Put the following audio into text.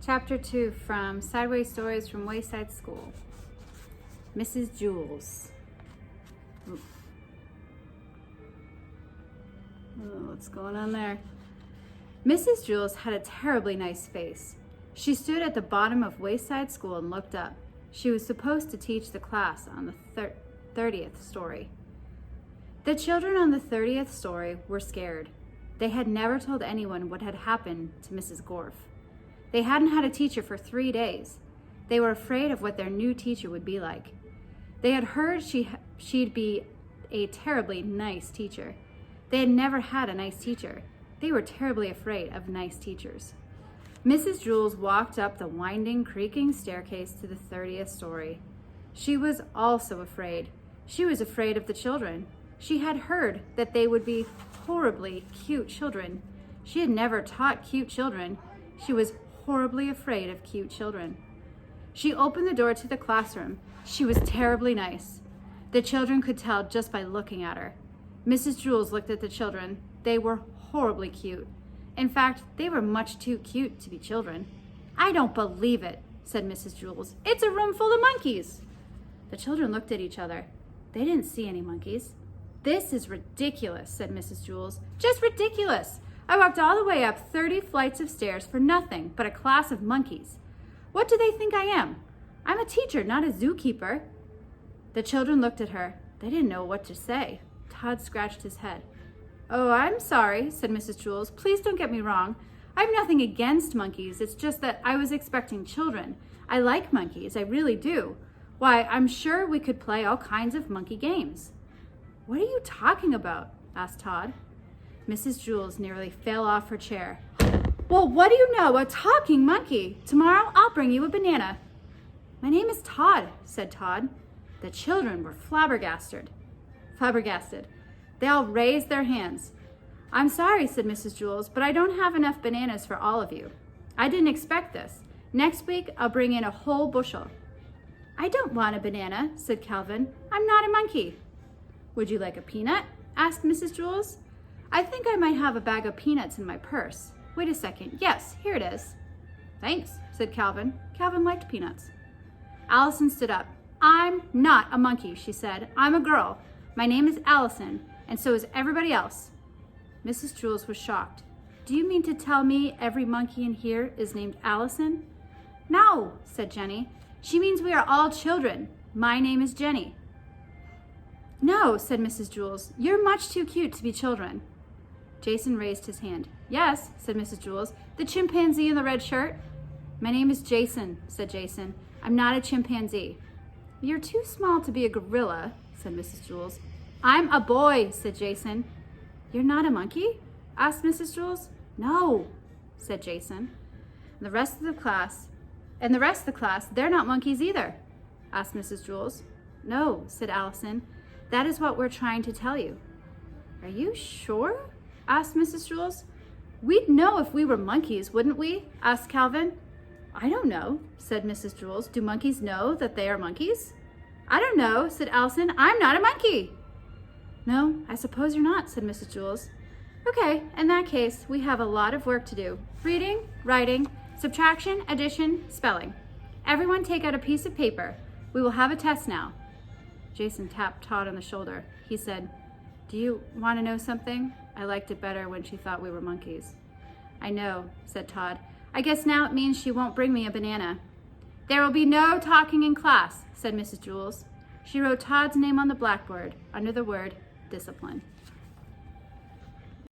Chapter 2 from Sideways Stories from Wayside School. Mrs. Jules. Oh, what's going on there? Mrs. Jules had a terribly nice face. She stood at the bottom of Wayside School and looked up. She was supposed to teach the class on the 30th story. The children on the 30th story were scared. They had never told anyone what had happened to Mrs. Gorf. They hadn't had a teacher for 3 days. They were afraid of what their new teacher would be like. They had heard she'd be a terribly nice teacher. They had never had a nice teacher. They were terribly afraid of nice teachers. Mrs. Jules walked up the winding, creaking staircase to the 30th story. She was also afraid. She was afraid of the children. She had heard that they would be horribly cute children. She had never taught cute children. She was horribly afraid of cute children. She opened the door to the classroom. She was terribly nice. The children could tell just by looking at her. Mrs. Jules looked at the children. They were horribly cute. In fact, they were much too cute to be children. "I don't believe it," said Mrs. Jules. "It's a room full of monkeys." The children looked at each other. They didn't see any monkeys. "This is ridiculous," said Mrs. Jules. "Just ridiculous. I walked all the way up 30 flights of stairs for nothing but a class of monkeys. What do they think I am? I'm a teacher, not a zookeeper." The children looked at her. They didn't know what to say. Todd scratched his head. "Oh, I'm sorry," said Mrs. Jules. "Please don't get me wrong. I have nothing against monkeys. It's just that I was expecting children. I like monkeys, I really do. Why, I'm sure we could play all kinds of monkey games." "What are you talking about?" asked Todd. Mrs. Jules nearly fell off her chair. "Well, what do you know, a talking monkey? Tomorrow I'll bring you a banana." "My name is Todd," said Todd. The children were flabbergasted. They all raised their hands. "I'm sorry," said Mrs. Jules, "but I don't have enough bananas for all of you. I didn't expect this. Next week I'll bring in a whole bushel." "I don't want a banana," said Calvin. "I'm not a monkey." "Would you like a peanut?" asked Mrs. Jules. "I think I might have a bag of peanuts in my purse. Wait a second. Yes, here it is." "Thanks," said Calvin. Calvin liked peanuts. Allison stood up. "I'm not a monkey," she said. "I'm a girl. My name is Allison, and so is everybody else." Mrs. Jules was shocked. "Do you mean to tell me every monkey in here is named Allison?" "No," said Jenny. "She means we are all children. My name is Jenny." "No," said Mrs. Jules. "You're much too cute to be children." Jason raised his hand. "Yes," said Mrs. Jules. "The chimpanzee in the red shirt?" "My name is Jason," said Jason. "I'm not a chimpanzee." "You're too small to be a gorilla," said Mrs. Jules. "I'm a boy," said Jason. "You're not a monkey?" asked Mrs. Jules. "No," said Jason. And the rest of the class, "They're not monkeys either," asked Mrs. Jules. "No," said Allison. "That is what we're trying to tell you." "Are you sure?" asked Mrs. Jules. "We'd know if we were monkeys, wouldn't we?" asked Calvin. "I don't know," said Mrs. Jules. "Do monkeys know that they are monkeys?" "I don't know," said Allison. "I'm not a monkey." "No, I suppose you're not," said Mrs. Jules. "Okay, in that case, we have a lot of work to do. Reading, writing, subtraction, addition, spelling. Everyone take out a piece of paper. We will have a test now." Jason tapped Todd on the shoulder. He said, "Do you want to know something? I liked it better when she thought we were monkeys." "I know," said Todd. "I guess now it means she won't bring me a banana." "There will be no talking in class," said Mrs. Jules. She wrote Todd's name on the blackboard under the word discipline.